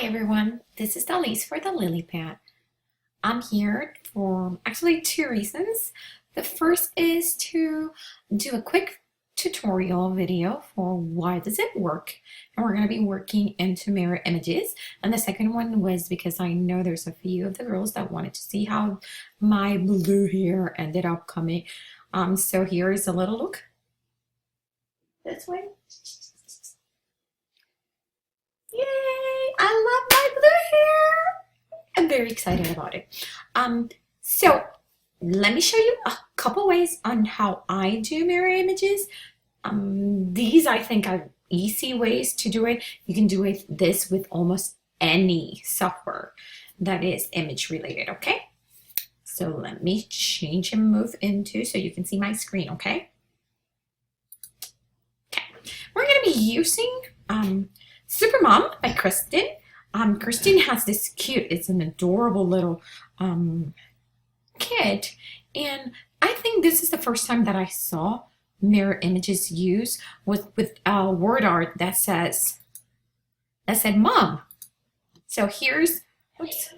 Hi everyone, this is Dalise for the Lilypad. I'm here for actually two reasons. The first is to do a quick tutorial video for why does it work, and we're going to be working into mirror images. And the second one was because I know there's a few of the girls that wanted to see how my blue hair ended up coming. So here is a little look this way. Yay! I love my blue hair. I'm very excited about it. So let me show you a couple ways on how I do mirror images. These I think are easy ways to do it. You can do this with almost any software that is image related, okay? So let me change and move into so you can see my screen, okay? Okay, we're gonna be using Supermom by Kristen. Kristen has this cute, it's an adorable little kit, and I think this is the first time that I saw mirror images used with word art that said mom. So here's, oops,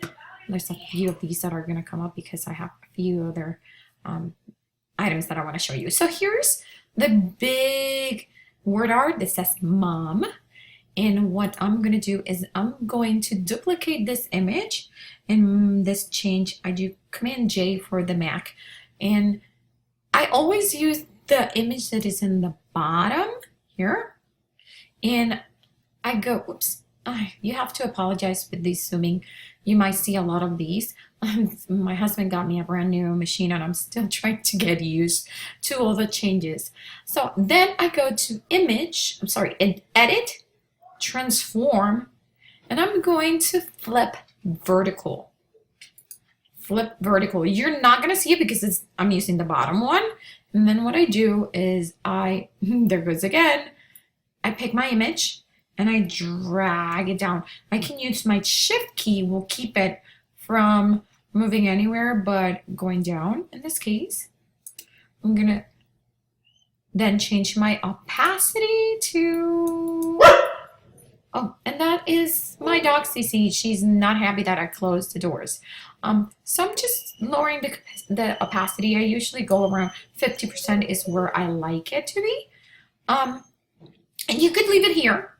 there's a few of these that are going to come up because I have a few other items that I want to show you. So here's the big word art that says mom. And what I'm going to do is I'm going to duplicate this image. And this change, I do Command J for the Mac. And I always use the image that is in the bottom here. And I go, oops, you have to apologize with this zooming. You might see a lot of these. My husband got me a brand new machine and I'm still trying to get used to all the changes. So then I go to edit, transform, and I'm going to flip vertical. Flip vertical. You're not going to see it because I'm using the bottom one. And then what I do is there goes again, I pick my image and I drag it down. I can use my shift key, will keep it from moving anywhere but going down. In this case, I'm going to then change my opacity to... Oh, and that is my dog, Cece. She's not happy that I closed the doors. So I'm just lowering the opacity. I usually go around 50% is where I like it to be. And you could leave it here.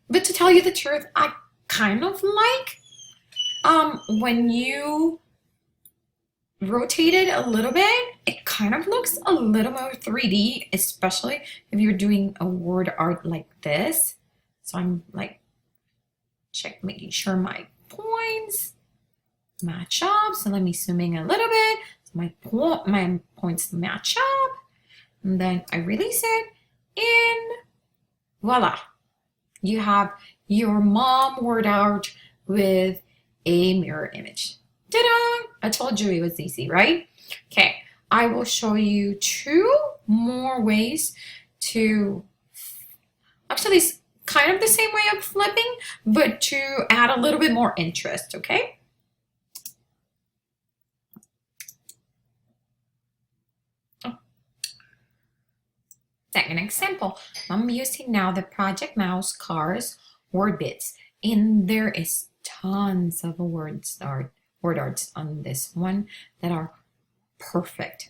But to tell you the truth, I kind of like when you rotate it a little bit, it kind of looks a little more 3D, especially if you're doing a word art like this. So I'm like making sure my points match up. So let me zoom in a little bit. So my points match up. And then I release it and voila. You have your mom word art with a mirror image. Ta-da! I told you it was easy, right? Okay, I will show you two more ways to, actually it's kind of the same way of flipping, but to add a little bit more interest, okay? Second example, I'm using now the Project Mouse Cars word bits, and there is tons of word arts on this one that are perfect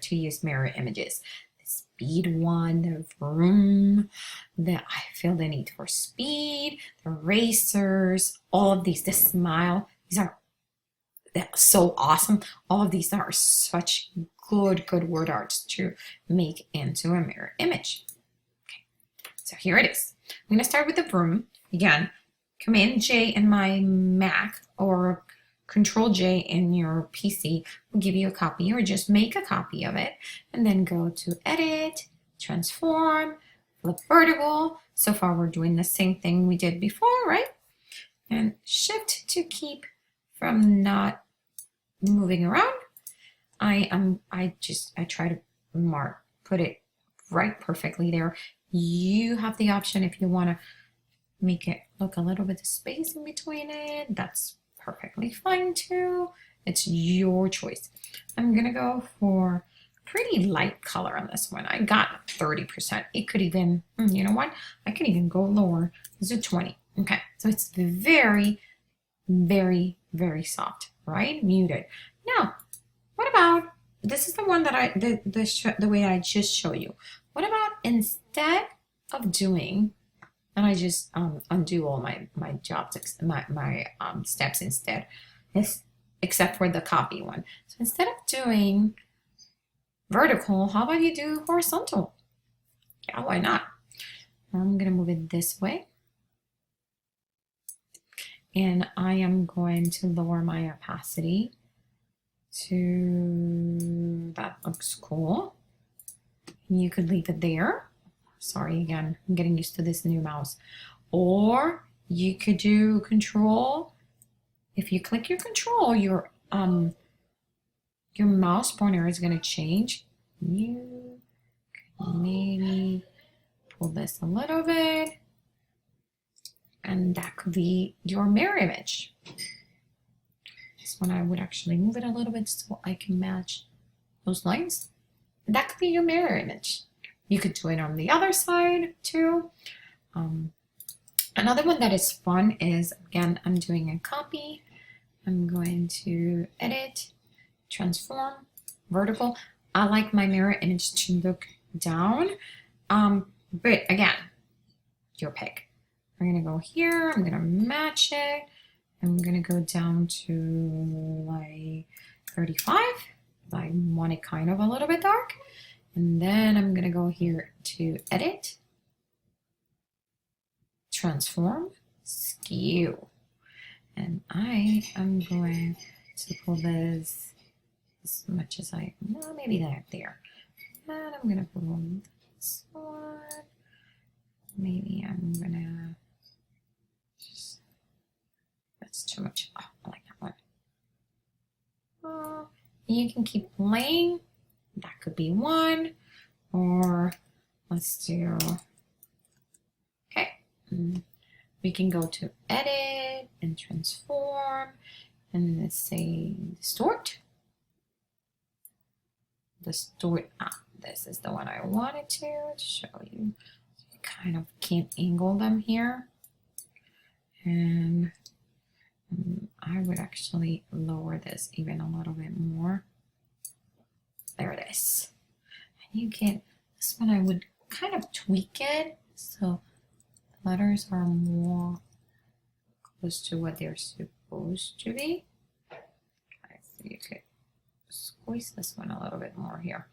to use mirror images. The speed one, the vroom, I feel the need for speed, the racers, all of these, the smile, that's so awesome. All of these are such good word arts to make into a mirror image. Okay, so here it is. I'm going to start with the vroom. Again, Command J in my Mac or Control J in your PC will give you a copy, or just make a copy of it and then go to edit, transform, flip vertical. So far we're doing the same thing we did before, right? And shift to keep from not moving around. I try to put it right perfectly there. You have the option if you want to make it look a little bit of space in between it. That's perfectly fine too. It's your choice. I'm gonna go for pretty light color on this one. I got 30%. It could even, you know what? I could even go lower. This is 20. Okay, so it's very, very, very soft, right? Muted. Now, what about, this is the one that the way I just show you. What about instead of doing, and I just undo all my jobs, my steps instead, is except for the copy one. So instead of doing vertical, how about you do horizontal? Yeah, why not? I'm gonna move it this way. And I am going to lower my opacity to, that looks cool. You could leave it there. Sorry, again, I'm getting used to this new mouse. Or you could do control. If you click your control, your mouse pointer is gonna change. You could maybe pull this a little bit, and that could be your mirror image. This one I would actually move it a little bit so I can match those lines. That could be your mirror image. You could do it on the other side too. Another one that is fun is, again, I'm doing a copy. I'm going to edit, transform, vertical. I like my mirror image to look down, but again, your pick. I'm gonna go here, I'm gonna match it. I'm gonna go down to like 35. I want it kind of a little bit dark. And then I'm gonna go here to edit, transform, skew. And I am going to pull this as much as well, maybe that there. And I'm gonna pull this one. Maybe I'm gonna just, that's too much. Oh, I like that one. You can keep playing. That could be one. Or let's do, okay. We can go to edit and transform, and let's say distort. Distort. This is the one I wanted to show you. So you kind of can't angle them here. And I would actually lower this even a little bit more. There it is. And you can, this one I would kind of tweak it so the letters are more close to what they're supposed to be. Okay, so you could squeeze this one a little bit more here.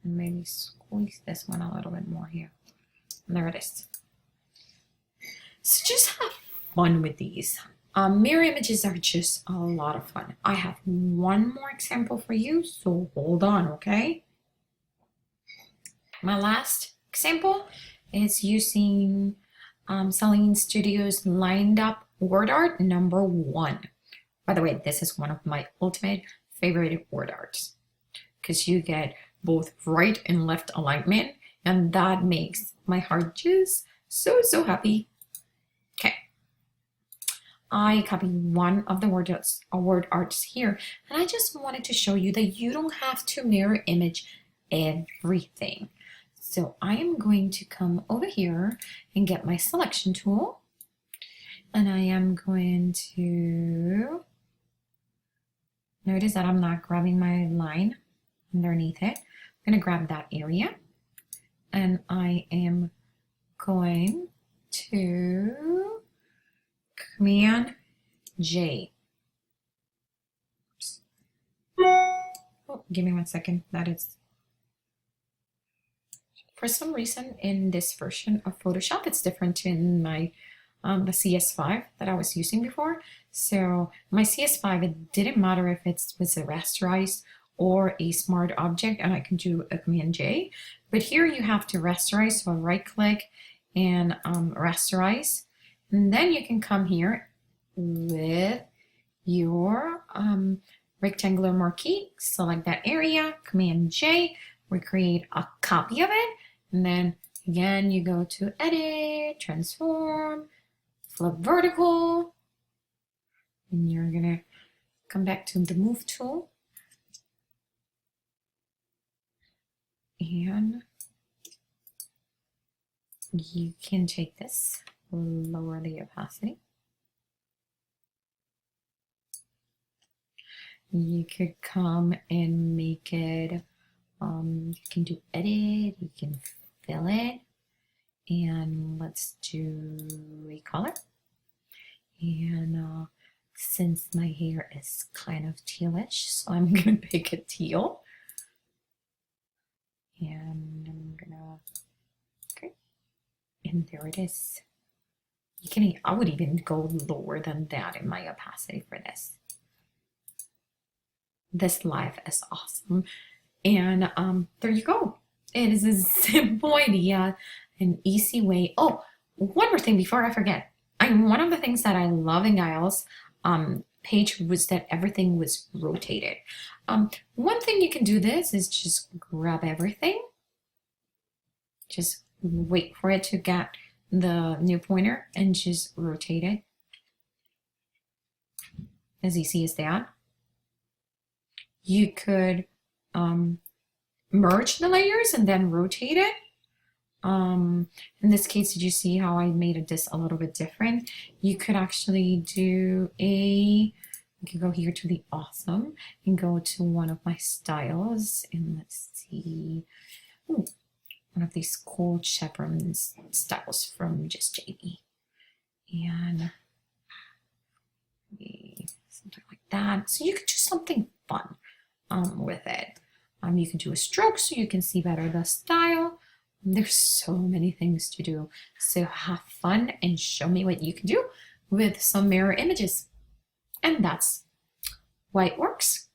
And maybe squeeze this one a little bit more here. And there it is. So just have fun with these. Mirror images are just a lot of fun. I have one more example for you, so hold on, okay? My last example is using Selling Studios lined up word art number 1. By the way, this is one of my ultimate favorite word arts because you get both right and left alignment, and that makes my heart just so happy. Okay. I copied one of the word arts here, and I just wanted to show you that you don't have to mirror image everything. So I am going to come over here and get my selection tool, and I am going to notice that I'm not grabbing my line underneath it. I'm going to grab that area, and I am going to Command J. Oops. Oh, give me 1 second. That is, for some reason in this version of Photoshop, it's different in my the CS5 that I was using before. So my CS5, it didn't matter if it was a rasterized or a smart object, and I can do a Command J. But here you have to rasterize, so right click and rasterize. And then you can come here with your rectangular marquee, select that area, Command J, we create a copy of it, and then again you go to edit, transform, flip vertical, and you're gonna come back to the move tool, and you can take this lower the opacity. You could come and make it, you can do edit, you can fill it, and let's do a color. And since my hair is kind of tealish, so I'm gonna pick a teal. And I'm gonna, okay, and there it is. You can, I would even go lower than that in my opacity for this. This live is awesome. And there you go. It is a simple idea, an easy way. Oh, one more thing before I forget. One of the things that I love in Giles page was that everything was rotated. One thing you can do this is just grab everything. Just wait for it to get the new pointer and just rotate it. As easy as that. You could merge the layers and then rotate it. In this case, did you see how I made this a little bit different? You could actually do you can go here to the awesome and go to one of my styles, and let's see, one of these cool chevron styles from just JB, and something like that. So you could do something fun with it. You can do a stroke so you can see better the style. There's so many things to do. So have fun and show me what you can do with some mirror images. And that's why it works.